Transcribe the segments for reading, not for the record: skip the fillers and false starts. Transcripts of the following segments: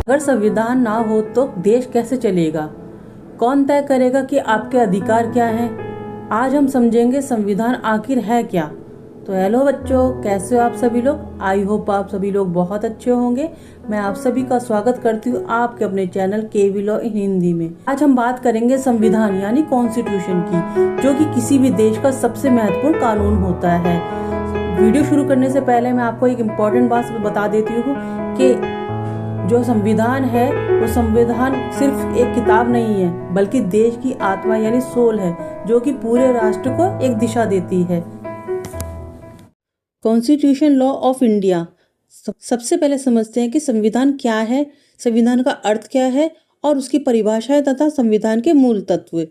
अगर संविधान ना हो तो देश कैसे चलेगा? कौन तय करेगा कि आपके अधिकार क्या हैं? आज हम समझेंगे संविधान आखिर है क्या। तो हेलो बच्चों, कैसे हो आप सभी लोग? आई होप आप सभी लोग बहुत अच्छे होंगे। मैं आप सभी का स्वागत करती हूँ आपके अपने channel KV law in Hindi में। आज हम बात करेंगे संविधान यानी कॉन्स्टिट्यूशन की, जो कि किसी भी देश का सबसे महत्वपूर्ण कानून होता है। वीडियो शुरू करने से पहले मैं आपको एक इम्पोर्टेंट बात बता देती हूँ कि जो संविधान है वो संविधान सिर्फ एक किताब नहीं है, बल्कि देश की आत्मा यानी सोल है, जो कि पूरे राष्ट्र को एक दिशा देती है। Constitution law of India. सबसे पहले समझते हैं कि संविधान क्या है, संविधान का अर्थ क्या है और उसकी परिभाषा तथा संविधान के मूल तत्व।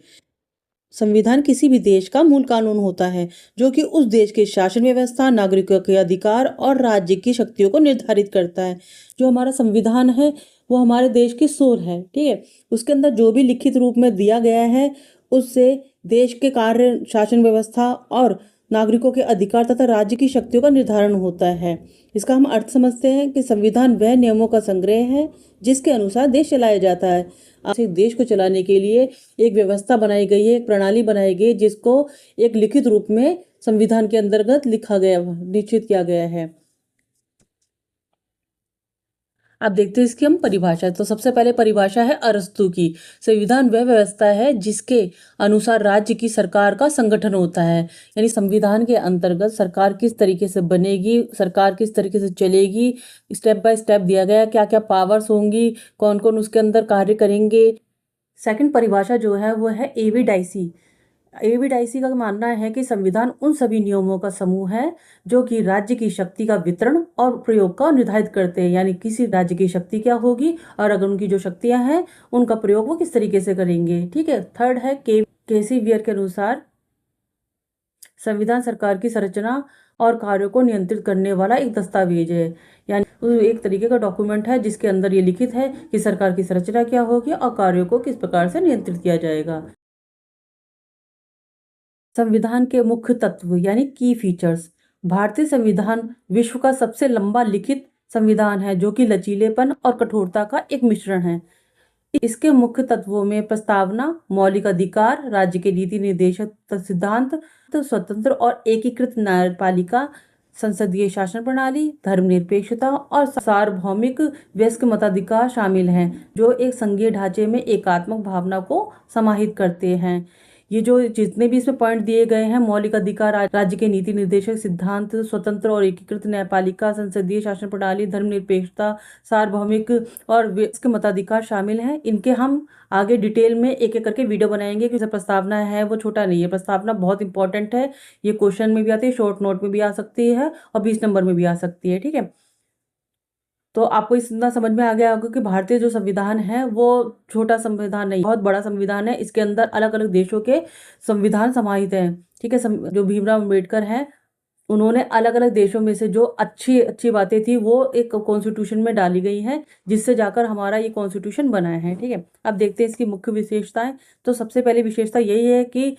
संविधान किसी भी देश का मूल कानून होता है, जो कि उस देश की शासन व्यवस्था, नागरिकों के अधिकार और राज्य की शक्तियों को निर्धारित करता है। जो हमारा संविधान है वो हमारे देश की सोल है, ठीक है। उसके अंदर जो भी लिखित रूप में दिया गया है उससे देश के कार्य, शासन व्यवस्था और नागरिकों के अधिकार तथा राज्य की शक्तियों का निर्धारण होता है। इसका हम अर्थ समझते हैं कि संविधान वह नियमों का संग्रह है जिसके अनुसार देश चलाया जाता है। देश को चलाने के लिए एक व्यवस्था बनाई गई है, एक प्रणाली बनाई गई है, जिसको एक लिखित रूप में संविधान के अंतर्गत लिखा गया, निश्चित किया गया है। अब देखते हैं इसकी हम परिभाषा। तो सबसे पहले परिभाषा है अरस्तू की। संविधान वह व्यवस्था है जिसके अनुसार राज्य की सरकार का संगठन होता है। यानी संविधान के अंतर्गत सरकार किस तरीके से बनेगी, सरकार किस तरीके से चलेगी, स्टेप बाय स्टेप दिया गया, क्या क्या पावर्स होंगी, कौन कौन उसके अंदर कार्य करेंगे। सेकंड परिभाषा जो है वो है एविडाइसी। एविडाइसी का मानना है कि संविधान उन सभी नियमों का समूह है जो कि राज्य की शक्ति का वितरण और प्रयोग का निर्धारित करते हैं। यानी किसी राज्य की शक्ति क्या होगी और अगर उनकी जो शक्तियां हैं उनका प्रयोग वो किस तरीके से करेंगे, ठीक है। थर्ड है केसी वियर के अनुसार संविधान सरकार की संरचना और कार्यों को नियंत्रित करने वाला एक दस्तावेज है। यानी एक तरीके का डॉक्यूमेंट है जिसके अंदर ये लिखित है कि सरकार की संरचना क्या होगी और कार्यों को किस प्रकार से नियंत्रित किया जाएगा। संविधान के मुख्य तत्व यानी की फीचर्स। भारतीय संविधान विश्व का सबसे लंबा लिखित संविधान है, जो कि लचीलेपन और कठोरता का एक मिश्रण है। इसके मुख्य तत्वों में प्रस्तावना, मौलिक अधिकार, राज्य के नीति निर्देशक सिद्धांत, तो स्वतंत्र और एकीकृत न्यायपालिका, संसदीय शासन प्रणाली, धर्मनिरपेक्षता और सार्वभौमिक वयस्क मताधिकार शामिल हैं, जो एक संघीय ढांचे में एकात्मक भावना को समाहित करते हैं। ये जो जितने भी इसमें पॉइंट दिए गए हैं, मौलिक अधिकार, राज्य के नीति निर्देशक सिद्धांत, स्वतंत्र और एकीकृत न्यायपालिका, संसदीय शासन प्रणाली, धर्मनिरपेक्षता, सार्वभौमिक और वयस्क मताधिकार शामिल हैं। इनके हम आगे डिटेल में एक एक करके वीडियो बनाएंगे कि प्रस्तावना है वो छोटा नहीं है। प्रस्तावना बहुत इंपॉर्टेंट है, ये क्वेश्चन में भी आती है, शॉर्ट नोट में भी आ सकती है और 20 नंबर में भी आ सकती है, ठीक है। तो आपको इतना समझ में आ गया होगा कि भारतीय जो संविधान है वो छोटा संविधान नहीं, बहुत बड़ा संविधान है। इसके अंदर अलग अलग देशों के संविधान समाहित हैं, ठीक है। जो भीमराव अम्बेडकर हैं उन्होंने अलग अलग देशों में से जो अच्छी अच्छी बातें थी वो एक कॉन्स्टिट्यूशन में डाली गई हैं, जिससे जाकर हमारा ये कॉन्स्टिट्यूशन बना है, ठीक है। अब देखते हैं इसकी मुख्य विशेषताएं। तो सबसे पहली विशेषता यही है कि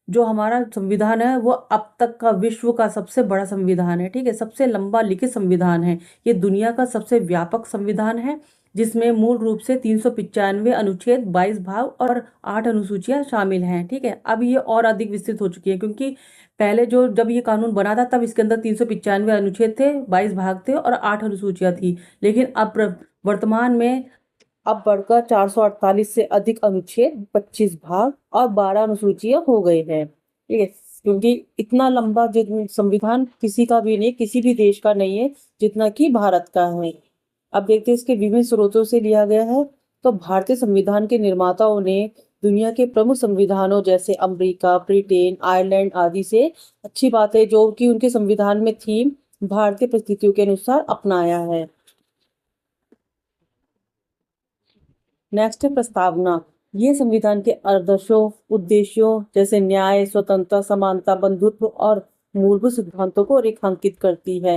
जो हमारा संविधान है वो अब तक का विश्व का सबसे बड़ा संविधान है, ठीक है। सबसे लंबा लिखित संविधान है। ये दुनिया का सबसे व्यापक संविधान है, जिसमें मूल रूप से 395 अनुच्छेद, 22 भाग और 8 अनुसूचियां शामिल हैं, ठीक है। अब ये और अधिक विस्तृत हो चुकी है, क्योंकि पहले जो जब ये कानून बना था तब इसके अंदर 395 अनुच्छेद थे, 22 भाग थे और 8 अनुसूचियां थी। लेकिन अब वर्तमान में अब बढ़कर 448 से अधिक अनुच्छेद, 25 भाग और 12 अनुसूचियां हो गए हैं, ठीक है। क्योंकि इतना लंबा संविधान किसी का भी नहीं, किसी भी देश का नहीं है जितना कि भारत का है। अब देखते हैं इसके विभिन्न स्रोतों से लिया गया है। तो भारतीय संविधान के निर्माताओं ने दुनिया के प्रमुख संविधानों जैसे अमेरिका, ब्रिटेन, आयरलैंड आदि से अच्छी बातें जो कि उनके संविधान में थी, भारतीय परिस्थितियों के अनुसार अपनाया है। नेक्स्ट है प्रस्तावना। ये संविधान के आदर्शों, उद्देश्यों जैसे न्याय, स्वतंत्रता, समानता, बंधुत्व और मूलभूत सिद्धांतों को रेखांकित करती है।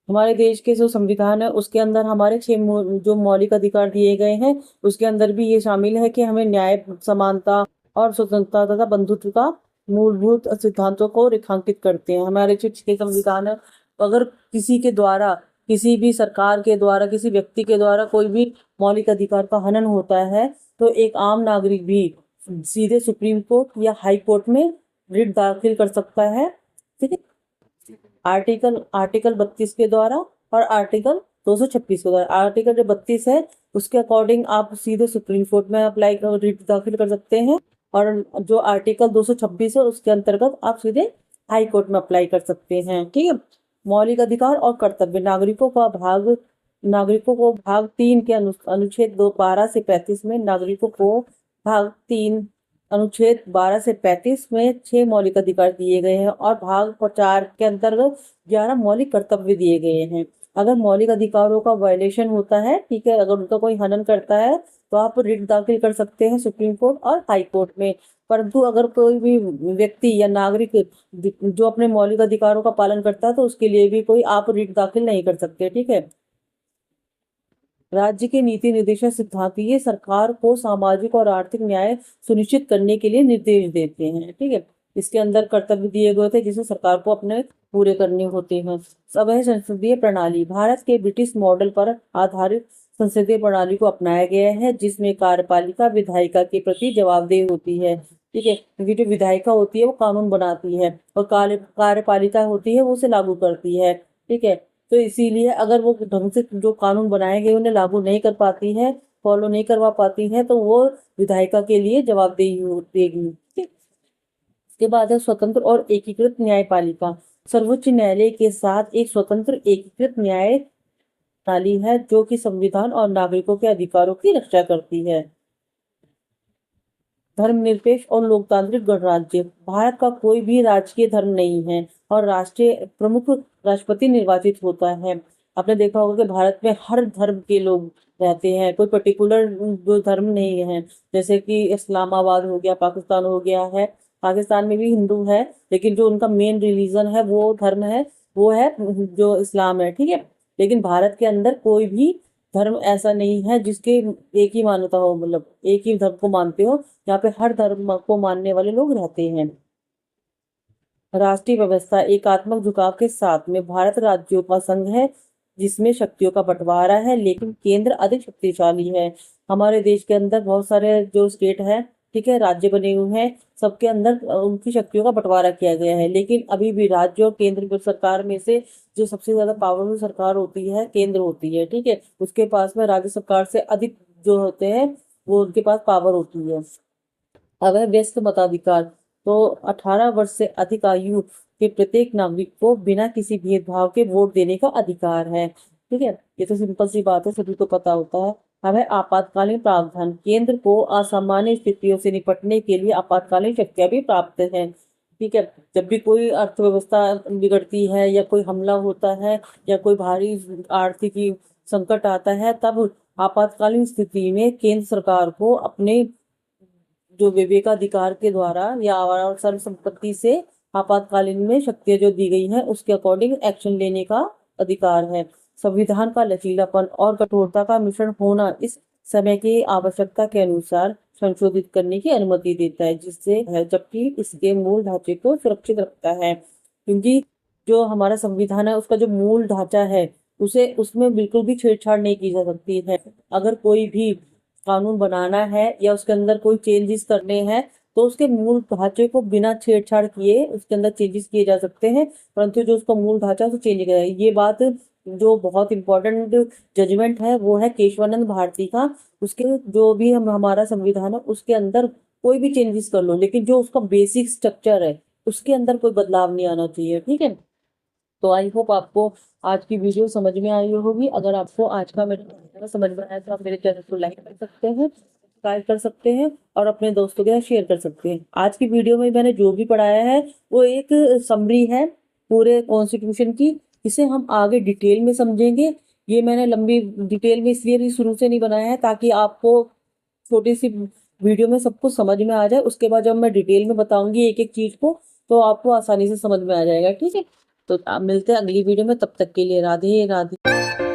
हमारे देश के जो संविधान है उसके अंदर हमारे 6 जो मौलिक अधिकार दिए गए हैं उसके अंदर भी ये शामिल है कि हमें न्याय, समानता और स्वतंत्रता तथा बंधुत्व का मूलभूत सिद्धांतों को रेखांकित करते हैं। हमारे जो 6 संविधान है, अगर किसी के द्वारा किसी भी सरकार के द्वारा, किसी व्यक्ति के द्वारा कोई भी मौलिक अधिकार का हनन होता है तो एक आम नागरिक भी सीधे सुप्रीम कोर्ट या हाई कोर्ट में रिट दाखिल कर सकता है। ठीक है, आर्टिकल 32 के द्वारा और आर्टिकल 226 के द्वारा। आर्टिकल जो 32 है उसके अकॉर्डिंग आप सीधे सुप्रीम कोर्ट में अप्लाई रिट दाखिल कर सकते हैं, और जो आर्टिकल 226 है उसके अंतर्गत आप सीधे हाई कोर्ट में अप्लाई कर सकते हैं। ठीक है, मौलिक अधिकार और कर्तव्य। नागरिकों को भाग 3 के अनुच्छेद 12 से 35 में नागरिकों को भाग 3 अनुच्छेद 12 से 35 में 6 मौलिक अधिकार दिए गए हैं और भाग 4 के अंतर्गत 11 मौलिक कर्तव्य दिए गए हैं। अगर मौलिक अधिकारों का वायलेशन होता है, ठीक है, अगर उनका कोई हनन करता है तो आप रिट दाखिल कर सकते हैं सुप्रीम कोर्ट और हाई कोर्ट में। परंतु अगर कोई भी व्यक्ति या नागरिक जो अपने मौलिक अधिकारों का पालन करता है तो उसके लिए भी कोई आप रिट दाखिल नहीं कर सकते। ठीक है, राज्य के नीति निर्देशन सिद्धांत ये सरकार को सामाजिक और आर्थिक न्याय सुनिश्चित करने के लिए निर्देश देते हैं। ठीक है, इसके अंदर कर्तव्य दिए गए थे जिसे सरकार को अपने पूरे करने होते हैं। सभ्य संसदीय प्रणाली। भारत के ब्रिटिश मॉडल पर आधारित संसदीय प्रणाली को अपनाया गया है जिसमें कार्यपालिका विधायिका के प्रति जवाबदेह होती है। ठीक है, क्योंकि जो विधायिका होती है वो कानून बनाती है और कार्यपालिका होती है वो उसे लागू करती है। ठीक है, तो इसीलिए अगर वो ढंग से जो कानून बनाए गए उन्हें लागू नहीं कर पाती है, फॉलो नहीं करवा पाती है, तो वो विधायिका के लिए जवाबदेही देगी। इसके बाद है स्वतंत्र और एकीकृत न्यायपालिका। सर्वोच्च न्यायालय के साथ एक स्वतंत्र एकीकृत न्याय प्रणाली है जो कि संविधान और नागरिकों के अधिकारों की रक्षा करती है। धर्मनिरपेक्ष और लोकतांत्रिक गणराज्य। भारत का कोई भी राजकीय धर्म नहीं है और राष्ट्रीय प्रमुख राष्ट्रपति निर्वाचित होता है। आपने देखा होगा कि भारत में हर धर्म के लोग रहते हैं, कोई पर्टिकुलर जो धर्म नहीं है। जैसे कि इस्लामाबाद हो गया, पाकिस्तान हो गया है, पाकिस्तान में भी हिंदू है लेकिन जो उनका मेन रिलीजन है वो धर्म है वो है जो इस्लाम है। ठीक है, लेकिन भारत के अंदर कोई भी धर्म ऐसा नहीं है जिसके एक ही मान्यता हो, मतलब एक ही धर्म को मानते हो। यहाँ पे हर धर्म को मानने वाले लोग रहते हैं। राष्ट्रीय व्यवस्था। एकात्मक झुकाव के साथ में भारत राज्यों का संघ है जिसमें शक्तियों का बंटवारा है लेकिन केंद्र अधिक शक्तिशाली है। हमारे देश के अंदर बहुत सारे जो स्टेट है, ठीक है, राज्य बने हुए हैं, सबके अंदर उनकी शक्तियों का बंटवारा किया गया है। लेकिन अभी भी राज्य और केंद्र सरकार में से जो सबसे ज्यादा पावरफुल सरकार होती है केंद्र होती है। ठीक है, उसके पास में राज्य सरकार से अधिक जो होते हैं वो उनके पास पावर होती है। अब है व्यस्क मताधिकार। तो 18 वर्ष से अधिक आयु के प्रत्येक नागरिक को बिना किसी भेदभाव के वोट देने का अधिकार है। ठीक है, ये तो सिंपल सी बात है, सभी को पता होता है। अब है आपातकालीन प्रावधान। केंद्र को असामान्य स्थितियों से निपटने के लिए आपातकालीन शक्तियां भी प्राप्त हैं। ठीक है, जब भी कोई अर्थव्यवस्था बिगड़ती है या कोई हमला होता है या कोई भारी आर्थिक संकट आता है तब आपातकालीन स्थिति में केंद्र सरकार को अपने जो विवेकाधिकार के द्वारा या सर्व संपत्ति से आपातकालीन में शक्तियां जो दी गई हैं उसके अकॉर्डिंग एक्शन लेने का अधिकार है। संविधान का लचीलापन और कठोरता का मिश्रण होना इस समय की आवश्यकता के अनुसार संशोधित करने की अनुमति देता है जिससे है, जबकि इसके मूल ढांचे को सुरक्षित रखता है। क्योंकि जो हमारा संविधान है उसका जो मूल ढांचा है उसे उसमें बिल्कुल भी छेड़छाड़ नहीं की जा सकती है। अगर कोई भी कानून बनाना है या उसके अंदर कोई चेंजेस करने हैं तो उसके मूल ढांचे को बिना छेड़छाड़ किए उसके अंदर चेंजेस किए जा सकते हैं, परंतु जो उसका मूल ढांचा है उसे चेंज किया जाए। ये बात जो बहुत इंपॉर्टेंट जजमेंट है वो है केशवानंद भारती का। उसके जो भी हमारा संविधान है उसके अंदर कोई भी चेंजेस कर लो लेकिन जो उसका बेसिक स्ट्रक्चर है उसके अंदर कोई बदलाव नहीं आना चाहिए। ठीक है, तो आई होप आपको आज की वीडियो समझ में आई होगी। अगर आपको आज का मेरा वीडियो समझ में आया तो आप मेरे चैनल को लाइक कर सकते हैं, सब्सक्राइब कर सकते हैं और अपने दोस्तों के साथ शेयर कर सकते हैं। आज की वीडियो में मैंने जो भी पढ़ाया है वो एक समरी है पूरे कॉन्स्टिट्यूशन की। इसे हम आगे डिटेल में समझेंगे। ये मैंने लंबी डिटेल में इसलिए शुरू से नहीं बनाया है ताकि आपको छोटी सी वीडियो में सब कुछ समझ में आ जाए। उसके बाद जब मैं डिटेल में बताऊंगी एक एक चीज को तो आपको आसानी से समझ में आ जाएगा। ठीक है, तो आप मिलते हैं अगली वीडियो में, तब तक के लिए राधे राधे।